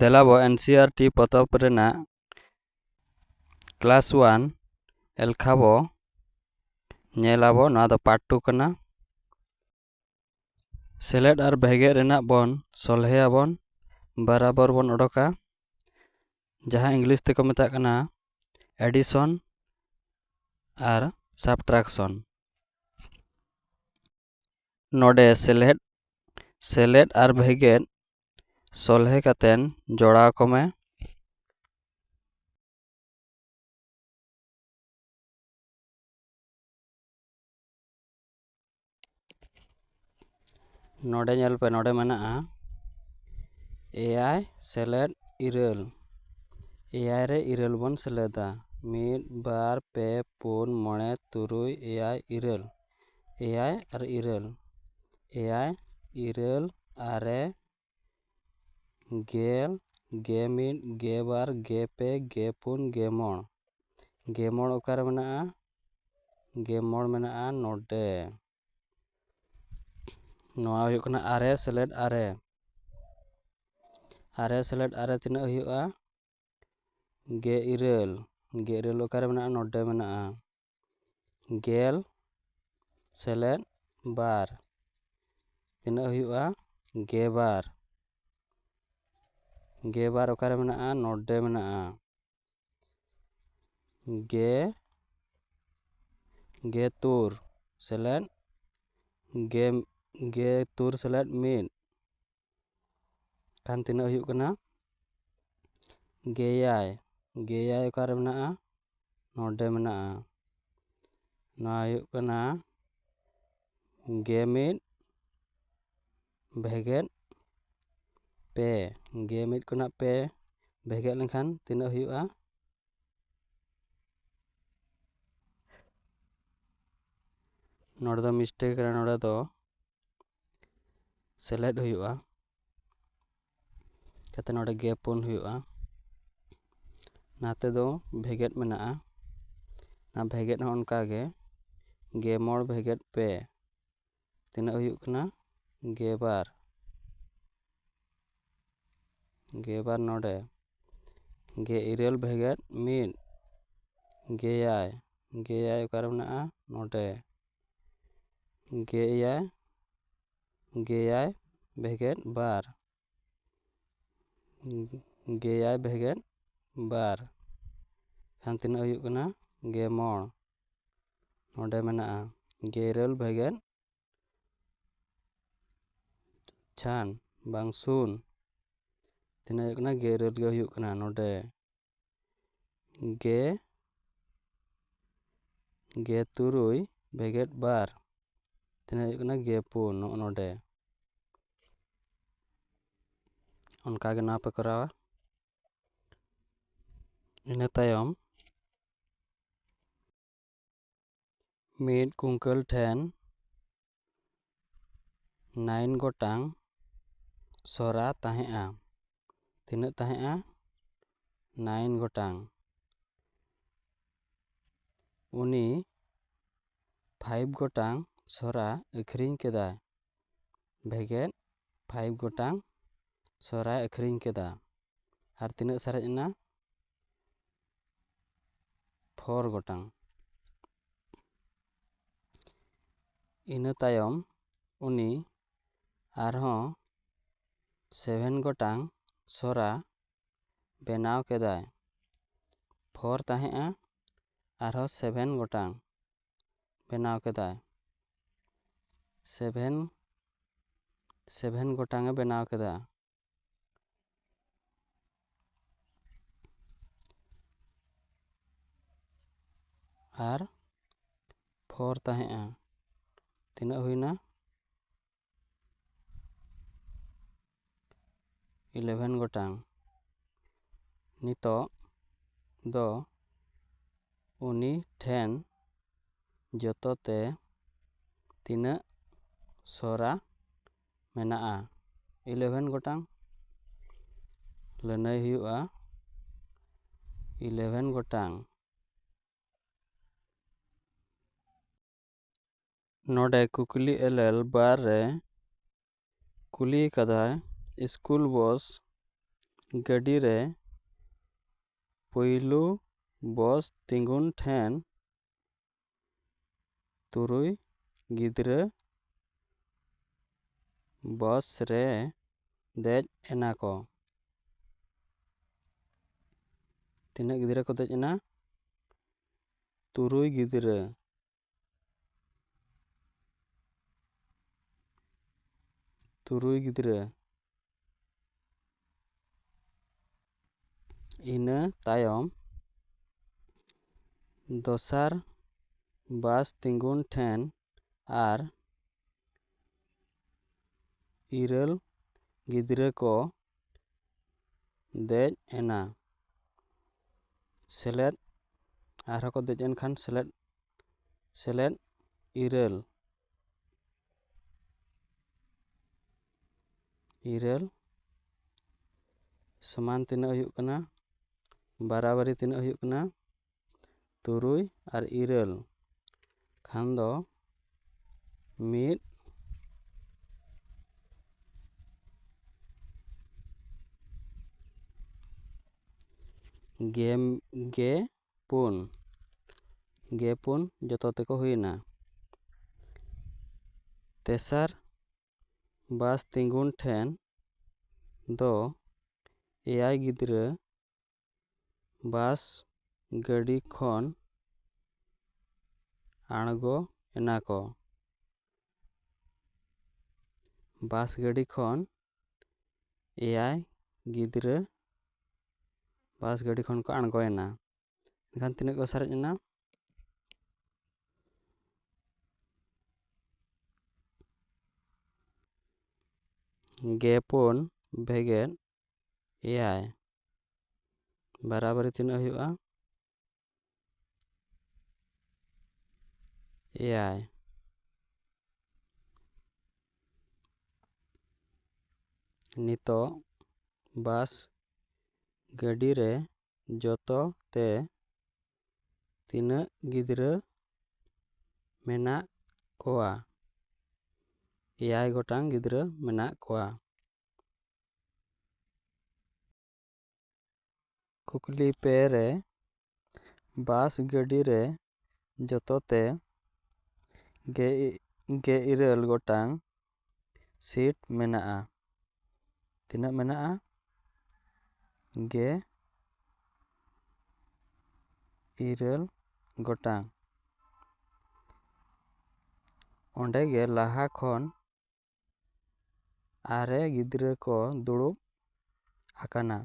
ᱫᱮᱞᱟᱵᱚ NCERT ᱯᱚᱛᱚᱵ ᱨᱮᱱᱟᱜ class 1 এলখা বো ᱧᱮᱞᱟᱵᱚ ᱱᱚᱣᱟ ᱫᱚ পার্ট 2 ᱠᱟᱱᱟ। সেলেদ আর ভেগেᱫ ᱨᱮᱱᱟᱜ ᱵᱚᱱ ᱥᱚᱞᱦᱮᱭᱟᱵᱚᱱ ᱵᱟᱨᱟᱵᱚᱨ ᱵᱚᱱ ᱚᱰᱚᱠᱟ ᱡᱟᱦᱟᱸ ᱤᱝᱞᱤশ ᱛᱮᱠᱚ ᱢᱮᱛᱟᱜ ᱠᱟᱱᱟ এডিশন আর সাবট্রাকশন। ᱱᱚᱰᱮ সেলেদ আর ভেগেᱫ ᱥᱚᱞᱦᱮ ᱠᱟᱛᱮᱱ ᱡᱚᱲᱟᱣ ᱠᱚᱢᱮ। ᱱᱚᱰᱮ ᱧᱮᱞ ᱯᱮ ᱱᱚᱰᱮ ᱢᱮᱱᱟᱜᱼᱟ ᱮᱭᱟᱭ ᱥᱮᱞᱮᱫ ᱤᱨᱟᱹᱞ। ᱮᱭᱟᱭ ᱨᱮ ᱤᱨᱟᱹᱞ ᱵᱚᱱ ᱥᱮᱞᱮᱫᱟ। 1 2 3 4 5 6 7 8 9 এয়াই আর ইরাল। এয়াই ইরাল আরে গেল গেমিদ গেবার গেপে গেপুন গেমᱚᱬ। গেমᱚᱬ ᱚᱠᱟᱨᱮ ᱢᱮᱱᱟᱜᱼᱟ? ᱜᱮᱢᱚᱬ ᱢᱮᱱᱟᱜᱼᱟ ᱱᱚᱰᱮ। ᱱᱚᱣᱟ ᱦᱩᱭᱩᱜ ᱠᱟᱱᱟ ᱟᱨᱮ ᱥᱮᱞᱮᱫ ᱟᱨᱮ। ᱟᱨᱮ ᱥᱮᱞᱮᱫ ᱟᱨᱮ ᱛᱤᱱᱟᱹᱜ ᱦᱩᱭᱩᱜᱼᱟ? ᱜᱮ ᱤᱨᱟᱹᱞ। ᱜᱮ ᱤᱨᱟᱹᱞ ᱚᱠᱟᱨᱮ ᱢᱮᱱᱟᱜᱼᱟ? ᱱᱚᱰᱮ ᱢᱮᱱᱟᱜᱼᱟ। ᱜᱮᱞ ᱥᱮᱞᱮᱫ ᱵᱟᱨ ᱛᱤᱱᱟᱹᱜ ᱦᱩᱭᱩᱜᱼᱟ? ᱜᱮᱵᱟᱨ। ᱜᱮᱵᱟᱨ ᱚᱠᱟᱨᱮ ᱢᱮᱱᱟᱜᱼᱟ? ᱱᱚᱰᱮ ᱢᱮᱱᱟᱜᱼᱟ। ᱜᱮᱛᱩᱨ ᱥᱮᱞᱮᱫ ᱜᱮᱛᱩᱨ ᱥᱮᱞᱮᱫ ᱢᱤᱫ ᱠᱷᱟᱱ ᱛᱤᱱᱟᱹᱜ ᱦᱩᱭᱩᱜ ᱠᱟᱱᱟ? ᱜᱮᱭᱟᱭ। ᱜᱮᱭᱟᱭ ᱚᱠᱟᱨᱮ ᱢᱮᱱᱟᱜᱼᱟ? ᱱᱚᱰᱮ ᱢᱮᱱᱟᱜᱼᱟ। ᱱᱚᱣᱟ ᱦᱩᱭᱩᱜ ᱠᱟᱱᱟ ᱜᱮᱢᱤᱫ ᱵᱷᱮᱜᱮᱫ ᱯᱮ। ᱜᱮᱢᱤᱫ ᱠᱷᱚᱱᱟᱜ ᱯᱮ ᱵᱷᱮᱜᱮᱫ ᱞᱮᱱᱠᱷᱟᱱ ᱛᱤᱱᱟᱹᱜ ᱦᱩᱭᱩᱜᱼᱟ? ᱱᱚᱰᱮ ᱫᱚ ᱢᱤᱥᱴᱮᱠ ᱠᱟᱱᱟ। ᱱᱚᱰᱮ ᱫᱚ ᱥᱮᱞᱮᱫ ᱦᱩᱭᱩᱜᱼᱟ ᱡᱟᱛᱮ ᱱᱚᱰᱮ ᱜᱮ ᱯᱩᱱ ᱦᱩᱭᱩᱜᱼᱟ। ᱱᱟᱛᱮ ᱫᱚ ᱵᱷᱮᱜᱮᱫ ᱢᱮᱱᱟᱜᱼᱟ। ᱚᱱᱟ ᱵᱷᱮᱜᱮᱫ ᱦᱚᱸ ᱚᱱᱠᱟᱜᱮ ᱜᱮᱢᱚᱬ ᱵᱷᱮᱜᱮᱫ ᱯᱮ ᱛᱤᱱᱟᱹᱜ ᱦᱩᱭᱩᱜ ᱠᱟᱱᱟ? ᱜᱮᱵᱟᱨ। ᱜᱮᱵᱟᱨ ᱱᱚᱰᱮ ᱜᱮ ᱤᱨᱟᱹᱞ ᱵᱷᱮᱜᱮᱫ ᱢᱤᱫ ᱜᱮᱭᱟᱭ। ᱜᱮᱭᱟᱭ ᱚᱠᱟᱨᱮ ᱢᱮᱱᱟᱜᱼᱟ? ᱱᱚᱰᱮ ᱜᱮᱭᱟᱭ ᱜᱮᱭᱟᱭ ᱵᱷᱮᱜᱮᱫ ᱵᱟᱨ। ᱜᱮᱭᱟᱭ ᱵᱷᱮᱜᱮᱫ ᱵᱟᱨ ᱠᱷᱟᱱ ᱛᱤᱱᱟᱹᱜ ᱦᱩᱭᱩᱜ ᱠᱟᱱᱟ? ᱜᱮᱢᱚᱬ। ᱱᱚᱰᱮ ᱢᱮᱱᱟᱜᱼᱟ ᱜᱮᱨᱟᱹᱞ ᱵᱷᱮᱜᱮᱫ ᱪᱷᱟᱱ ᱵᱟᱝ ᱥᱩᱱ ᱛᱤᱱᱟᱹᱜ ᱦᱩᱭᱩᱜ ᱠᱟᱱᱟ? ᱜᱮᱨᱟᱹᱞ ᱜᱮ ᱦᱩᱭᱩᱜ ᱠᱟᱱᱟ। ᱱᱚᱰᱮ ᱜᱮᱛᱩᱨᱩᱭ ᱵᱷᱮᱜᱮᱫ ᱵᱟᱨ ᱛᱤᱱᱟᱹᱜ ᱦᱩᱭᱩᱜ ᱠᱟᱱᱟ? ᱜᱮᱯᱩᱱ। ᱱᱚᱜᱼᱚ ᱱᱚᱰᱮ ᱚᱱᱠᱟᱜᱮ ᱱᱚᱣᱟ ᱯᱮ ᱠᱚᱨᱟᱣᱟ। ᱤᱱᱟᱹ ᱛᱟᱭᱚᱢ ᱢᱤᱫ ᱠᱩᱝᱠᱟᱹᱞ ᱴᱷᱮᱱ 9 ᱜᱚᱴᱟᱝ ᱥᱚᱨᱟ ᱛᱟᱦᱮᱸᱜᱼᱟ। ᱛᱤᱱᱟᱹᱜ ᱛᱟᱦᱮᱸᱜᱼᱟ? 9 ᱜᱚᱴᱟᱝ। ᱩᱱᱤ 5 ᱜᱚᱴᱟᱝ ᱥᱚᱨᱟ ᱟᱹᱠᱷᱨᱤᱧ ᱠᱮᱫᱟᱭ। ᱵᱷᱮᱜᱮᱫ 5 ᱜᱚᱴᱟᱝ ᱥᱚᱨᱟᱭ ᱟᱹᱠᱷᱨᱤᱧ ᱠᱮᱫᱟ। ᱟᱨ ᱛᱤᱱᱟᱹᱜ ᱥᱟᱨᱮᱡ ᱮᱱᱟ? 4 ᱜᱚᱴᱟᱝ। ᱤᱱᱟᱹ ᱛᱟᱭᱚᱢ ᱩᱱᱤ ᱟᱨᱦᱚᱸ 7 ᱜᱚᱴᱟᱝ ᱥᱚᱨᱟ ᱵᱮᱱᱟᱣ ᱠᱮᱫᱟᱭ। 4 ᱛᱟᱦᱮᱸᱜᱼᱟ ᱟᱨᱦᱚᱸ 7 ᱜᱚᱴᱟᱝ ᱵᱮᱱᱟᱣ ᱠᱮᱫᱟᱭ। 7 গটাং এ বেনাও কেদা। আর 4 তাহেঁआ তিনাᱹᱜ ᱦᱩᱭᱱᱟ? 11 গটাং। ᱱᱤᱛᱚᱜ ᱫᱚ ᱩᱱᱤ ᱴᱷᱮᱱ ᱡᱚᱛᱚᱛᱮ ᱛᱤᱱᱟᱹᱜ ᱥᱚᱨᱟ ᱢᱮᱱᱟᱜᱼᱟ? 11 ᱜᱚᱴᱟᱝ। ᱞᱟᱹᱱᱟᱹᱭ ᱦᱩᱭᱩᱜᱼᱟ 11 ᱜᱚᱴᱟᱝ। ᱱᱚᱰᱮ ᱠᱩᱠᱞᱤ ᱮᱞᱮᱞ ᱵᱟᱨ ᱨᱮ ᱠᱩᱞᱤ ᱠᱟᱫᱟᱭ ᱥᱠᱩᱞ ᱵᱚᱥ ᱜᱟᱹᱰᱤ ᱨᱮ ᱯᱳᱭᱞᱳ ᱵᱚᱥ ᱛᱤᱸᱜᱩᱱ ᱴᱷᱮᱱ 3 ᱜᱤᱫᱽᱨᱟᱹ ᱵᱚᱥ ᱨᱮ ᱫᱮᱡ ᱮᱱᱟ ᱠᱚ। ᱛᱤᱱᱟᱹᱜ ᱜᱤᱫᱽᱨᱟᱹ ᱠᱚ ᱫᱮᱡ ᱮᱱᱟ? 3 ᱜᱤᱫᱽᱨᱟᱹ। ᱤᱱᱟᱹ ᱛᱟᱭᱚᱢ ᱫᱚᱥᱟᱨ ᱵᱟᱥ ᱛᱤᱸᱜᱩᱱ ᱴᱷᱮᱱ ᱟᱨ 9 ᱜᱤᱫᱽᱨᱟᱹ ᱠᱚ ᱫᱮᱡ ᱮᱱᱟ। ᱥᱮᱞᱮᱫ ᱟᱨᱦᱚᱸ ᱠᱚ ᱫᱮᱡ ᱮᱱ ᱠᱷᱟᱱ ᱥᱮᱞᱮᱫ 9 ᱥᱚᱢᱟᱱ ᱛᱤᱱᱟᱹᱜ ᱦᱩᱭᱩᱜ ᱠᱟᱱᱟ? ᱵᱟᱨᱟᱵᱟᱨᱤ ᱛᱤᱱᱟᱹᱜ ᱦᱩᱭᱩᱜ ᱠᱟᱱᱟ? 3 ᱟᱨ 9 ᱠᱷᱟᱱ ᱫᱚ 1 ᱜᱮᱯᱩᱱ ᱡᱚᱛᱚ ᱛᱮᱠᱚ ᱦᱩᱭᱱᱟ। ᱛᱮᱥᱟᱨ ᱵᱟᱥ ᱛᱤᱸᱜᱩᱱ ᱴᱷᱮᱱ ᱫᱚ 9 ᱜᱤᱫᱽᱨᱟᱹ ᱵᱟᱥ ᱜᱟᱹᱰᱤ ᱠᱷᱚᱱ ᱟᱬᱜᱚ ᱮᱱᱟ ᱠᱚ। ᱵᱟᱥ ᱜᱟᱹᱰᱤ ᱠᱷᱚᱱ 9 ᱜᱤᱫᱽᱨᱟᱹ ᱵᱟᱥ ᱜᱟᱹᱰᱤ ᱠᱷᱚᱱ ᱠᱚ ᱟᱬᱜᱚᱭᱮᱱᱟ। ᱮᱱᱠᱷᱟᱱ ᱛᱤᱱᱟᱹᱜ ᱠᱚ ᱥᱟᱨᱮᱡ ᱮᱱᱟ? 10 ᱵᱷᱮᱜᱮᱫ 9 ᱵᱟᱨᱟᱵᱟᱨᱤ ᱛᱤᱱᱟᱹᱜ ᱦᱩᱭᱩᱜᱼᱟ? 9 ᱱᱤᱛᱚᱜ ᱵᱟᱥ ᱜᱟᱹᱰᱤ ᱨᱮ ᱡᱚᱛᱚ ᱛᱮ ᱛᱤᱱᱟᱹᱜ ᱜᱤᱫᱽᱨᱟᱹ ᱢᱮᱱᱟᱜ ᱠᱚᱣᱟ? 9 ᱜᱚᱴᱟᱝ ᱜᱤᱫᱽᱨᱟᱹ ᱢᱮᱱᱟᱜ ᱠᱚᱣᱟ। ᱠᱩᱠᱞᱤ 2 ᱨᱮ ᱵᱟᱥ ᱜᱟᱹᱰᱤ ᱨᱮ ᱡᱚᱛᱚ ᱛᱮ 19 ᱜᱚᱴᱟᱝ ᱥᱤᱴ ᱢᱮᱱᱟᱜᱼᱟ। ᱛᱤᱱᱟᱹᱜ ᱢᱮᱱᱟᱜᱼᱟ? 19 ᱜᱚᱴᱟᱝ। ᱚᱸᱰᱮ ᱜᱮ ᱞᱟᱦᱟ ᱠᱷᱚᱱ 9 ᱜᱤᱫᱽᱨᱟᱹ ᱠᱚ ᱫᱩᱲᱩᱵ ᱟᱠᱟᱱᱟ।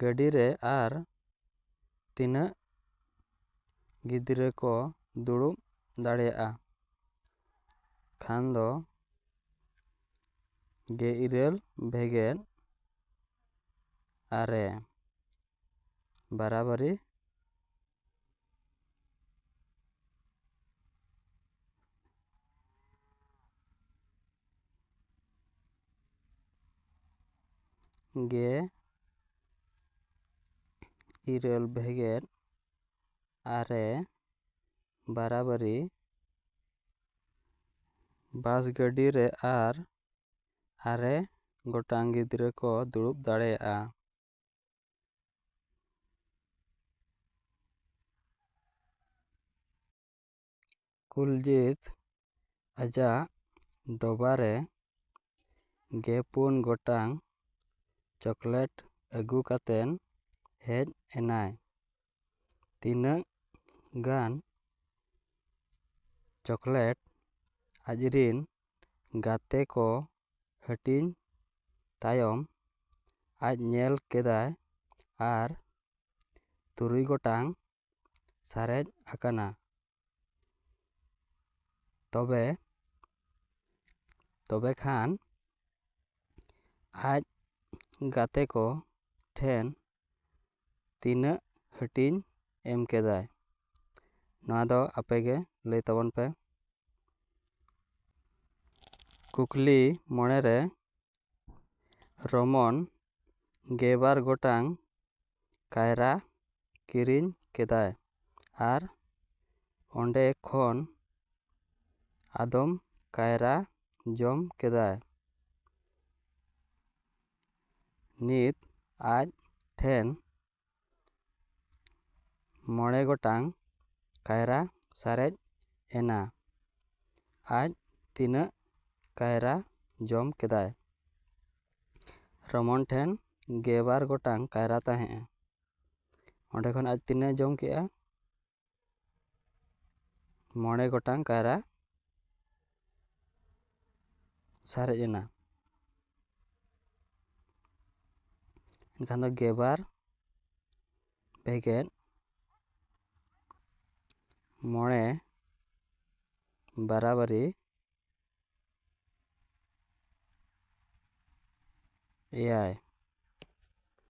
ᱜᱟᱹᱰᱤ ᱨᱮ ᱟᱨ ᱛᱤᱱᱟᱹᱜ ᱜᱤᱫᱽᱨᱟᱹ ᱠᱚ ᱫᱩᱲᱩᱵ ᱫᱟᱲᱮᱭᱟᱜᱼᱟ? ᱠᱷᱟᱱ ᱫᱚ 19 ᱵᱷᱮᱜᱮᱫ 9 ᱵᱟᱨᱟᱵᱟᱨᱤ 19 ᱵᱷᱮᱜᱮᱫ 9 ᱵᱟᱨᱟᱵᱟᱨᱤ ᱵᱟᱥ ᱜᱟᱹᱰᱤ ᱨᱮ ᱟᱨ 9 ᱜᱚᱴᱟᱝ ᱜᱤᱫᱽᱨᱟᱹ ᱠᱚ ᱫᱩᱲᱩᱵ ᱫᱟᱲᱮᱭᱟᱜᱼᱟ। ᱠᱩᱞᱡᱤᱛ ᱟᱡᱟᱜ ᱰᱚᱵᱟ ᱨᱮ 10 ᱜᱚᱴᱟᱝ ᱪᱚᱠᱞᱮᱴ ᱟᱹᱜᱩ ᱠᱟᱛᱮᱱ ᱦᱮᱡ ᱮᱱᱟᱭ। ᱛᱤᱱᱟᱹᱜ ᱜᱟᱱ ᱪᱚᱠᱞᱮᱴ ᱟᱡᱨᱤᱱ ᱜᱟᱛᱮ ᱠᱚ ᱦᱟᱹᱴᱤᱧ ᱛᱟᱭᱚᱢ ᱟᱡ ᱧᱮᱞ ᱠᱮᱫᱟᱭ ᱟᱨ 3 ᱜᱚᱴᱟᱝ ᱥᱟᱨᱮᱡ ᱟᱠᱟᱱᱟ। ᱛᱚᱵᱮ ᱠᱷᱟᱱ ᱟᱡ ᱜᱟᱛᱮ ᱠᱚ ᱴᱷᱮᱱ ᱛᱤᱱᱟᱹᱜ ᱦᱟᱹᱴᱤᱧ ᱮᱢ ᱠᱮᱫᱟᱭ? ᱱᱚᱣᱟ ᱫᱚ ᱟᱯᱮ ᱜᱮ ᱞᱟᱹᱭ ᱛᱟᱵᱚᱱ ᱯᱮ। ᱠᱩᱠᱞᱤ 3 ᱨᱮ ᱨᱚᱢᱚᱱ 12 ᱜᱚᱴᱟᱝ ᱠᱟᱭᱨᱟ ᱠᱤᱨᱤᱧ ᱠᱮᱫᱟᱭ ᱟᱨ ᱚᱸᱰᱮ ᱠᱷᱚᱱ ᱟᱫᱚᱢ ᱠᱟᱭᱨᱟ ᱡᱚᱢ ᱠᱮᱫᱟᱭ। ᱱᱤᱛ ᱟᱡ ᱴᱷᱮᱱ 5 ᱜᱚᱴᱟᱝ ᱠᱟᱭᱨᱟ ᱥᱟᱨᱮᱡ ᱮᱱᱟ᱾ ᱟᱡ ᱛᱤᱱᱟᱹᱜ ᱠᱟᱭᱨᱟ ᱡᱚᱢ ᱠᱮᱫᱟᱭ? ᱨᱚᱢᱚᱱ ᱴᱷᱮᱱ 12 ᱜᱚᱴᱟᱝ ᱠᱟᱭᱨᱟ ᱛᱟᱦᱮᱸᱜᱼᱟ᱾ ᱚᱸᱰᱮ ᱠᱷᱚᱱ ᱟᱡ ᱛᱤᱱᱟᱹᱜ ᱡᱚᱢ ᱠᱮᱜᱼᱟ? 5 ᱜᱚᱴᱟᱝ ᱠᱟᱭᱨᱟ ᱥᱟᱨᱮᱡ ᱮᱱᱟ᱾ ᱮᱱᱠᱷᱟᱱ ᱫᱚ 12 ᱵᱷᱮᱜᱮᱫ 5 ᱵᱟᱨᱟᱵᱟᱨᱤ 7